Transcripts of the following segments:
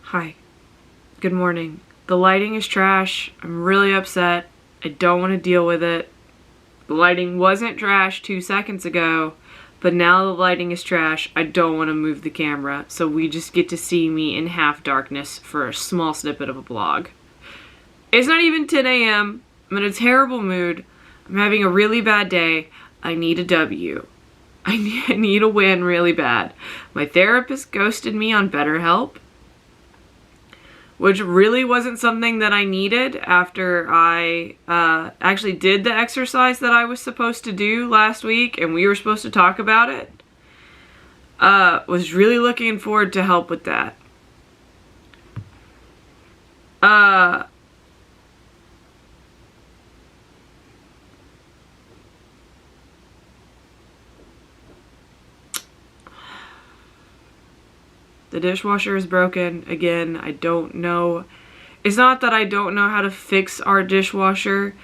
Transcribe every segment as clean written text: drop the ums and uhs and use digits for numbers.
Hi. Good morning. The lighting is trash. I'm really upset. I don't want to deal with it. The lighting wasn't trash 2 seconds ago, but now the lighting is trash. I don't want to move the camera, so we just get to see me in half darkness for a small snippet of a vlog. It's not even 10 a.m. I'm in a terrible mood. I'm having a really bad day. I need a W. I need a win really bad. My therapist ghosted me on BetterHelp, which really wasn't something that I needed after I actually did the exercise that I was supposed to do last week and we were supposed to talk about it. Was really looking forward to help with that. The dishwasher is broken. Again, I don't know. It's not that I don't know how to fix our dishwasher.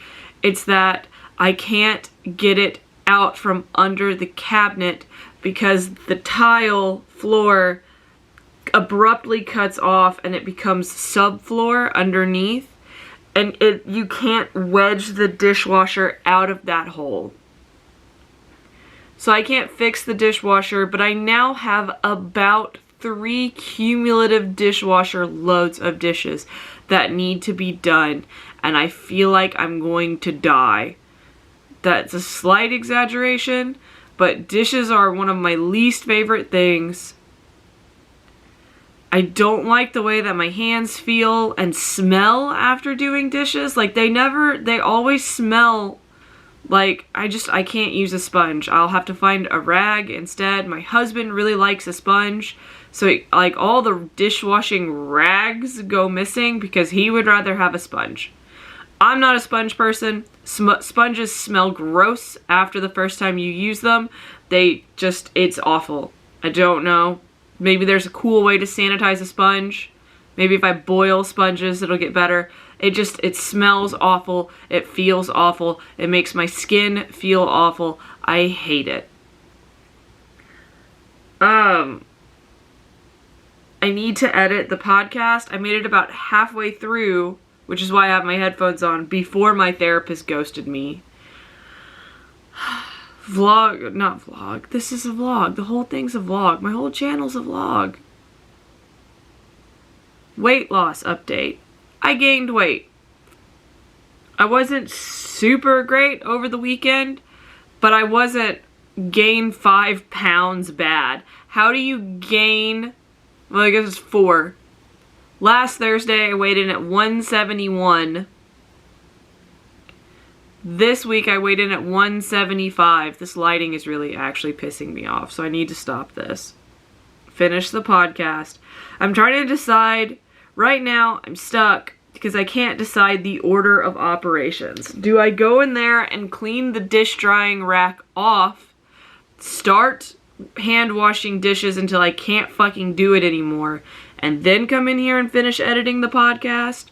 It's that I can't get it out from under the cabinet because the tile floor abruptly cuts off and it becomes subfloor underneath. And you can't wedge the dishwasher out of that hole. So I can't fix the dishwasher, but I now have about 3 cumulative dishwasher loads of dishes that need to be done, and I feel like I'm going to die. That's a slight exaggeration, but dishes are one of my least favorite things. I don't like the way that my hands feel and smell after doing dishes. Like they always smell like I can't use a sponge. I'll have to find a rag instead. My husband really likes a sponge. So like all the dishwashing rags go missing because he would rather have a sponge. I'm not a sponge person. Sponges smell gross after the first time you use them. It's awful. I don't know. Maybe there's a cool way to sanitize a sponge. Maybe if I boil sponges, it'll get better. It smells awful. It feels awful. It makes my skin feel awful. I hate it. I need to edit the podcast. I made it about halfway through, which is why I have my headphones on, before my therapist ghosted me. Not vlog. This is a vlog. The whole thing's a vlog. My whole channel's a vlog. Weight loss update. I gained weight. I wasn't super great over the weekend, but I wasn't gain 5 pounds bad. How do you gain... Well, I guess it's 4. Last Thursday, I weighed in at 171. This week, I weighed in at 175. This lighting is really actually pissing me off, so I need to stop this. Finish the podcast. I'm trying to decide. Right now, I'm stuck because I can't decide the order of operations. Do I go in there and clean the dish drying rack off, start hand washing dishes until I can't fucking do it anymore, and then come in here and finish editing the podcast?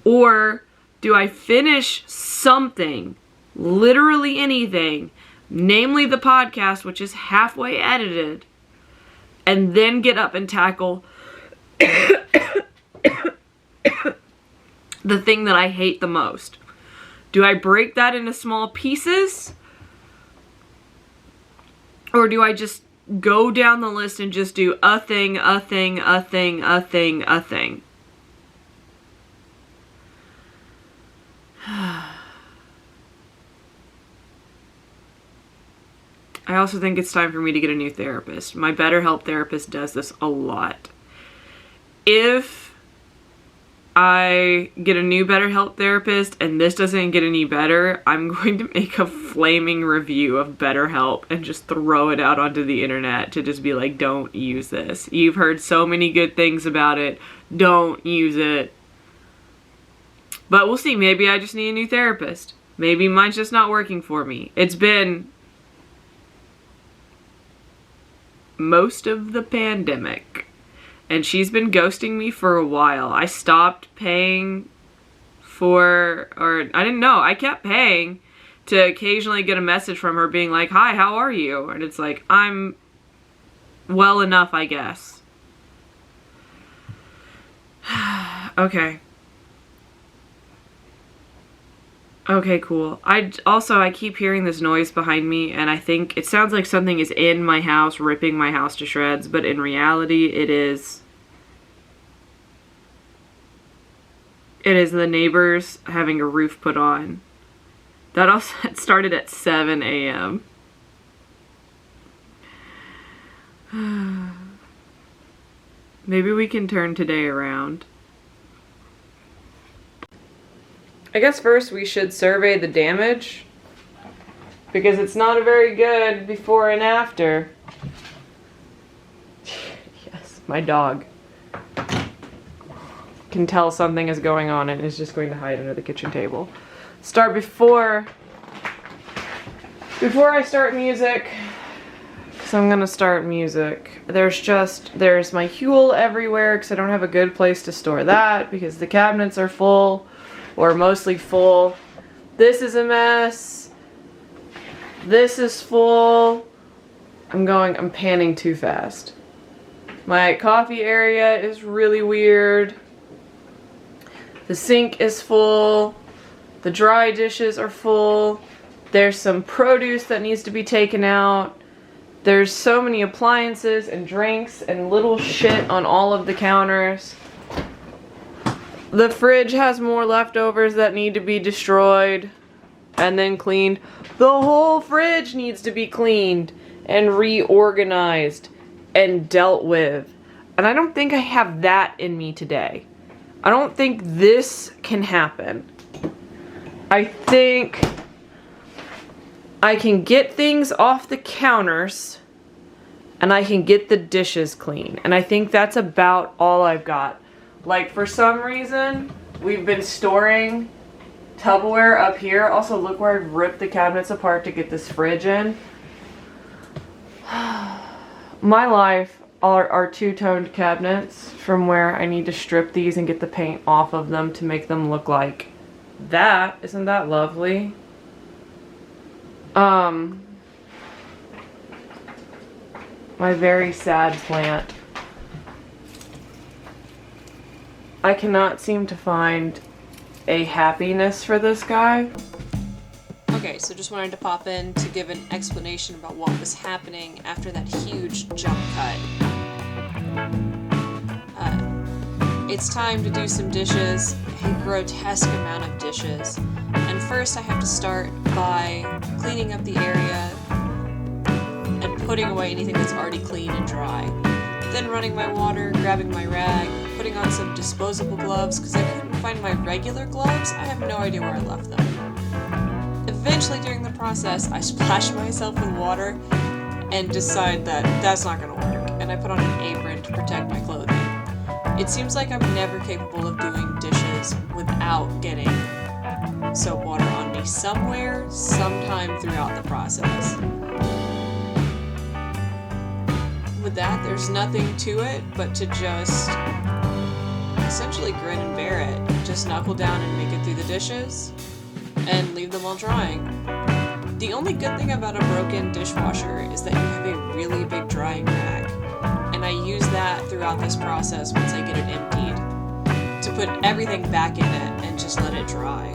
Or do I finish something, literally anything, namely the podcast, which is halfway edited, and then get up and tackle the thing that I hate the most? Do I break that into small pieces? Or do I just go down the list and just do a thing, a thing, a thing, a thing, a thing? I also think it's time for me to get a new therapist. My BetterHelp therapist does this a lot. If I get a new BetterHelp therapist and this doesn't get any better, I'm going to make a flaming review of BetterHelp and just throw it out onto the internet to just be like, don't use this. You've heard so many good things about it. Don't use it. But we'll see. Maybe I just need a new therapist. Maybe mine's just not working for me. It's been most of the pandemic. And she's been ghosting me for a while. I stopped paying for, or I didn't know. I kept paying to occasionally get a message from her being like, hi, how are you? And it's like, I'm well enough, I guess. Okay. Okay, cool. I keep hearing this noise behind me, and I think it sounds like something is in my house ripping my house to shreds, but in reality it is the neighbors having a roof put on. That also started at 7 a.m. Maybe we can turn today around. I guess first we should survey the damage, because it's not a very good before and after. Yes, my dog can tell something is going on and is just going to hide under the kitchen table. Start before I start music, because I'm gonna start music. There's my Huel everywhere because I don't have a good place to store that because the cabinets are full. Or mostly full. This is a mess. This is full. I'm panning too fast. My coffee area is really weird. The sink is full. The dry dishes are full. There's some produce that needs to be taken out. There's so many appliances and drinks and little shit on all of the counters. The fridge has more leftovers that need to be destroyed and then cleaned. The whole fridge needs to be cleaned and reorganized and dealt with. And I don't think I have that in me today. I don't think this can happen. I think I can get things off the counters and I can get the dishes clean. And I think that's about all I've got. Like, for some reason, we've been storing Tupperware up here. Also, look where I've ripped the cabinets apart to get this fridge in. My life are two-toned cabinets from where I need to strip these and get the paint off of them to make them look like that. Isn't that lovely? My very sad plant. I cannot seem to find a happiness for this guy. Okay, so just wanted to pop in to give an explanation about what was happening after that huge jump cut. It's time to do some dishes, a grotesque amount of dishes. And first I have to start by cleaning up the area and putting away anything that's already clean and dry. Then running my water, grabbing my rag, putting on some disposable gloves because I couldn't find my regular gloves. I have no idea where I left them. Eventually during the process, I splash myself with water and decide that that's not going to work, and I put on an apron to protect my clothing. It seems like I'm never capable of doing dishes without getting soap water on me somewhere, sometime throughout the process. With that, there's nothing to it but to just essentially grin and bear it. Just knuckle down and make it through the dishes and leave them all drying. The only good thing about a broken dishwasher is that you have a really big drying rack, and I use that throughout this process once I get it emptied to put everything back in it and just let it dry.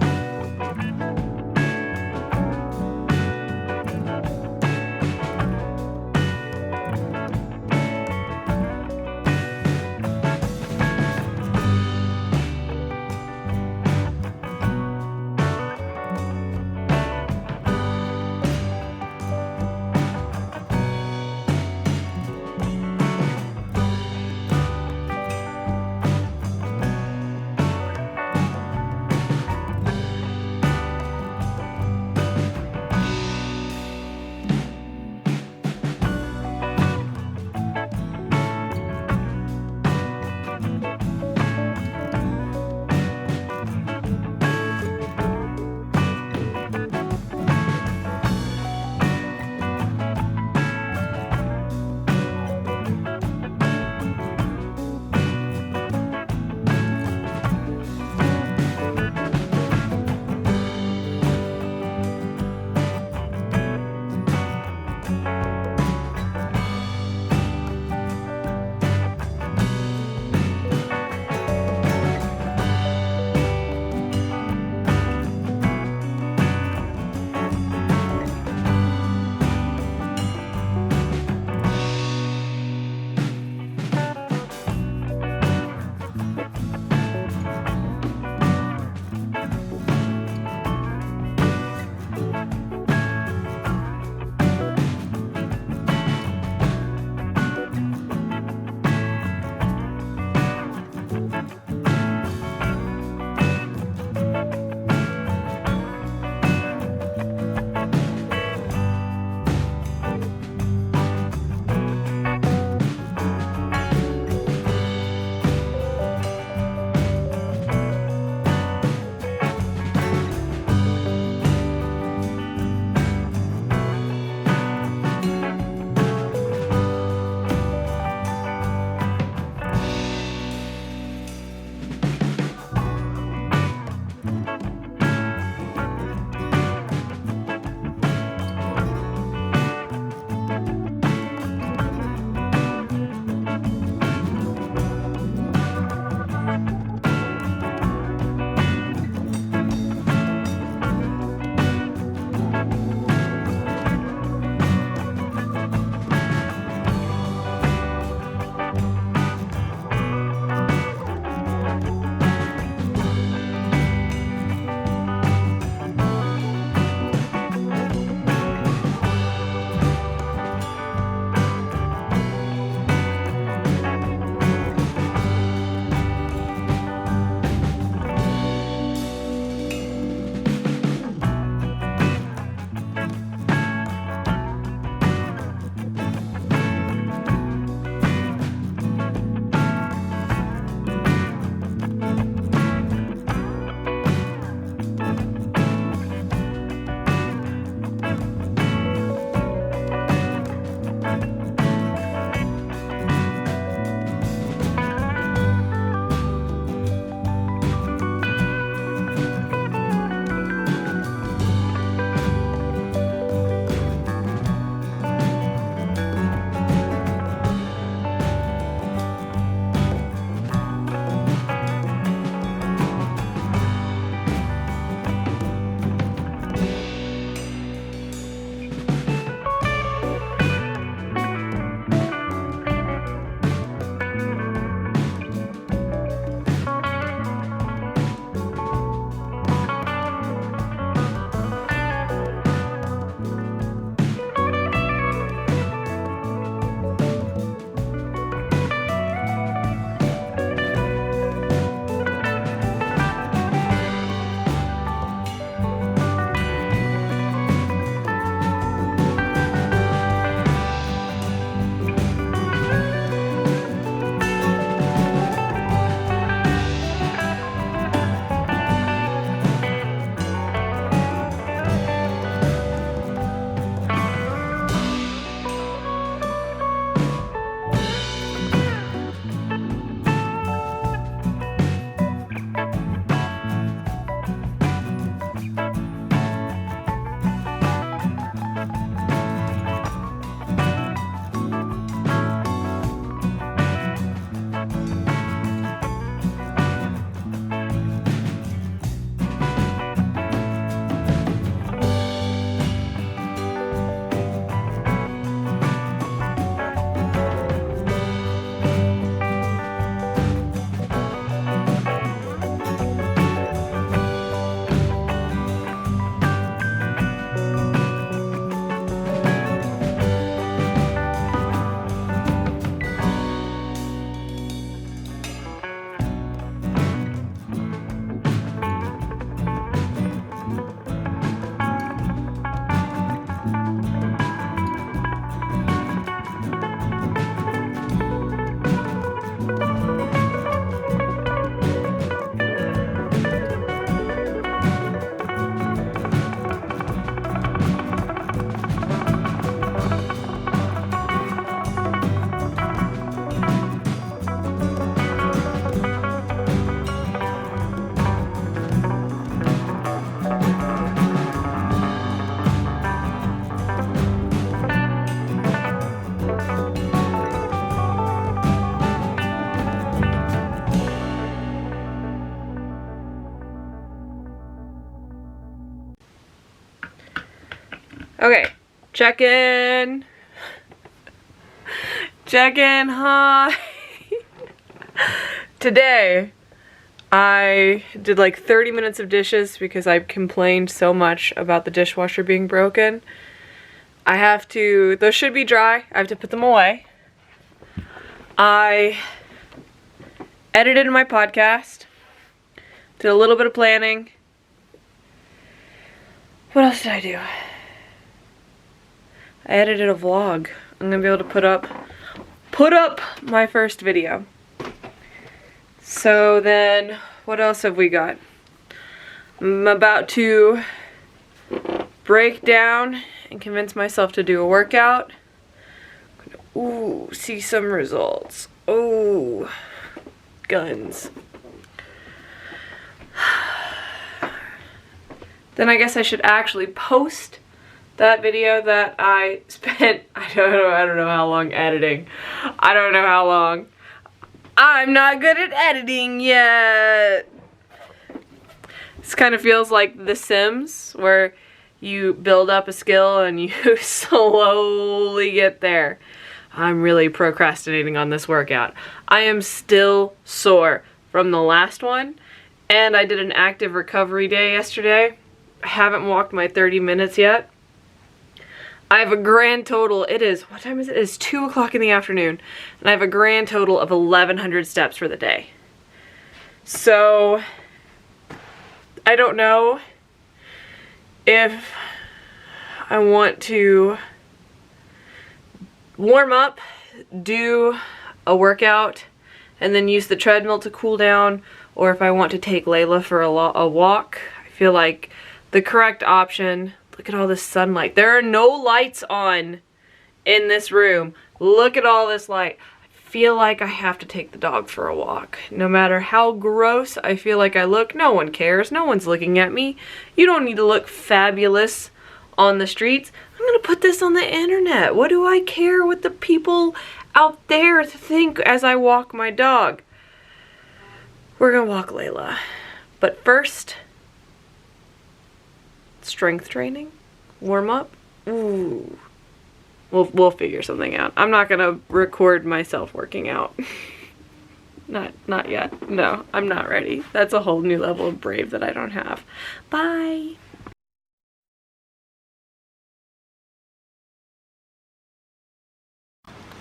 Okay, check in. Check in, hi. Today, I did like 30 minutes of dishes because I complained so much about the dishwasher being broken. Those should be dry. I have to put them away. I edited my podcast. Did a little bit of planning. What else did I do? I edited a vlog. I'm gonna be able to put up my first video. So then, what else have we got? I'm about to break down and convince myself to do a workout. Ooh, see some results. Oh, guns. Then I guess I should actually post that video that I spent, I don't know how long editing. I don't know how long. I'm not good at editing yet. This kind of feels like The Sims, where you build up a skill and you slowly get there. I'm really procrastinating on this workout. I am still sore from the last one, and I did an active recovery day yesterday. I haven't walked my 30 minutes yet. I have a grand total, what time is it? It's 2 o'clock in the afternoon, and I have a grand total of 1,100 steps for the day. So, I don't know if I want to warm up, do a workout, and then use the treadmill to cool down, or if I want to take Layla for a walk. I feel like the correct option. Look at all this sunlight. There are no lights on in this room. Look at all this light. I feel like I have to take the dog for a walk. No matter how gross I feel like I look, no one cares. No one's looking at me. You don't need to look fabulous on the streets. I'm gonna put this on the internet. What do I care what the people out there think as I walk my dog? We're gonna walk Layla. But first, strength training, warm up. Ooh, we'll figure something out. I'm not gonna record myself working out. not yet. No, I'm not ready. That's a whole new level of brave that I don't have. Bye.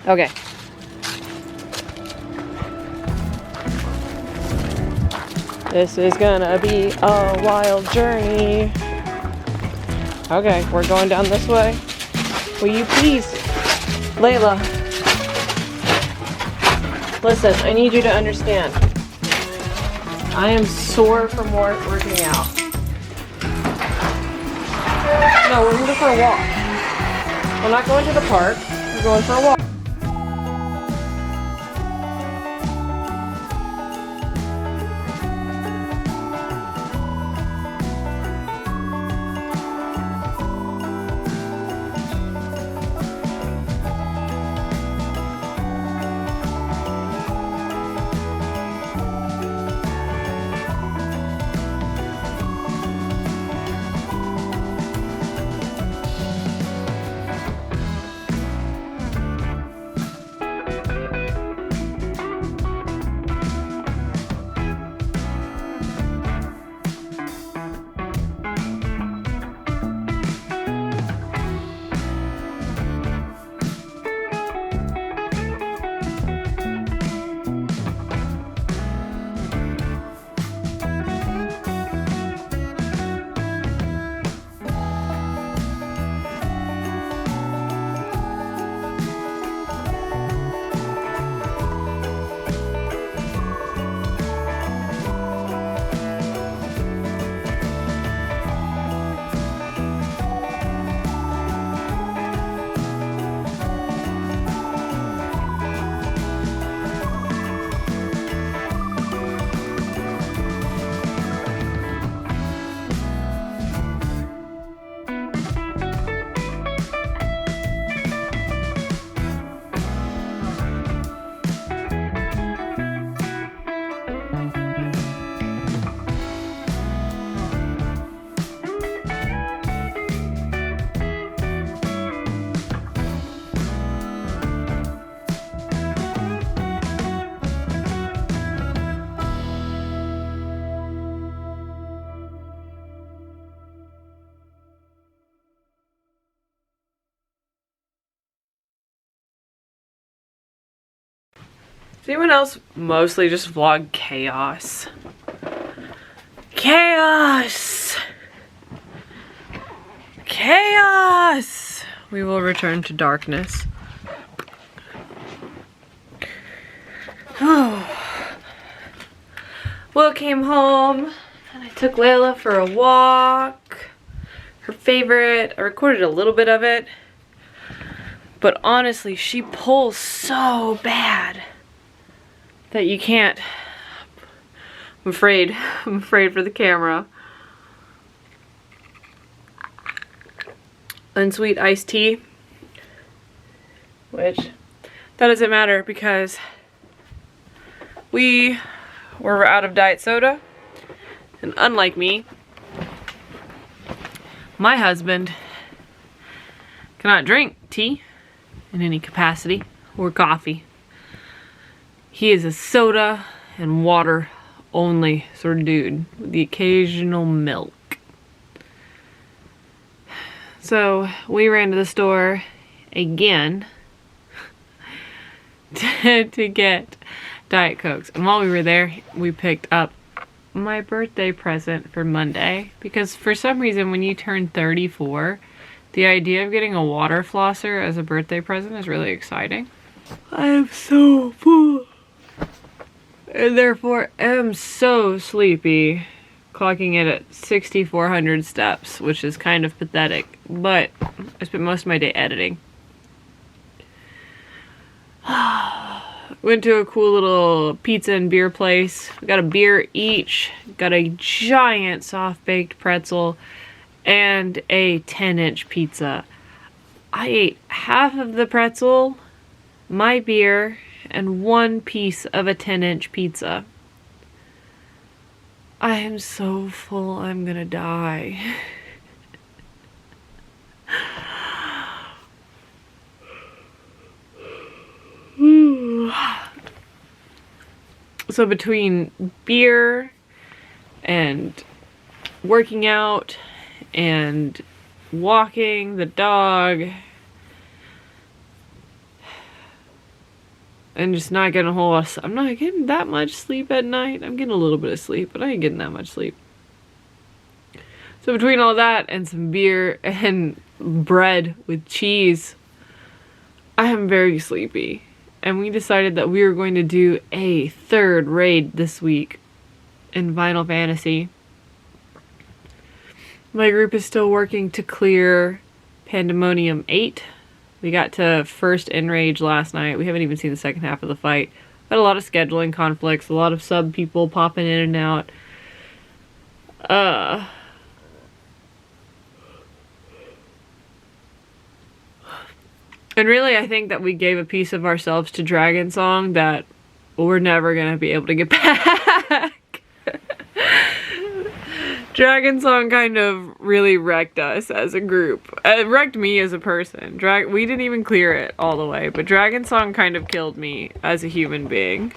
Okay. This is gonna be a wild journey. Okay, we're going down this way. Will you please, Layla, listen, I need you to understand. I am sore from working out. No, we're going for a walk. We're not going to the park, we're going for a walk. Does anyone else mostly just vlog chaos? Chaos! Chaos! We will return to darkness. Oh. Will came home and I took Layla for a walk. Her favorite. I recorded a little bit of it. But honestly, she pulls so bad that you can't. I'm afraid. I'm afraid for the camera. Unsweet iced tea. Which, that doesn't matter because we were out of diet soda. And unlike me, my husband cannot drink tea in any capacity or coffee. He is a soda and water only sort of dude with the occasional milk. So we ran to the store again to get Diet Cokes. And while we were there, we picked up my birthday present for Monday. Because for some reason, when you turn 34, the idea of getting a water flosser as a birthday present is really exciting. I am so full. And therefore am so sleepy. Clocking it at 6,400 steps, which is kind of pathetic. But I spent most of my day editing. Went to a cool little pizza and beer place. We got a beer each. Got a giant soft-baked pretzel and a 10-inch pizza. I ate half of the pretzel, my beer, and one piece of a 10-inch pizza. I am so full, I'm gonna die. So between beer and working out and walking the dog and just not getting a whole lot of, I'm not getting that much sleep at night. I'm getting a little bit of sleep, but I ain't getting that much sleep. So between all that and some beer and bread with cheese, I am very sleepy. And we decided that we were going to do a third raid this week in Final Fantasy. My group is still working to clear Pandemonium 8. We got to first Enrage last night. We haven't even seen the second half of the fight. Had a lot of scheduling conflicts, a lot of sub people popping in and out. And really, I think that we gave a piece of ourselves to Dragon Song that we're never going to be able to get back. Dragon Song kind of really wrecked us as a group. It wrecked me as a person. We didn't even clear it all the way, but Dragon Song kind of killed me as a human being.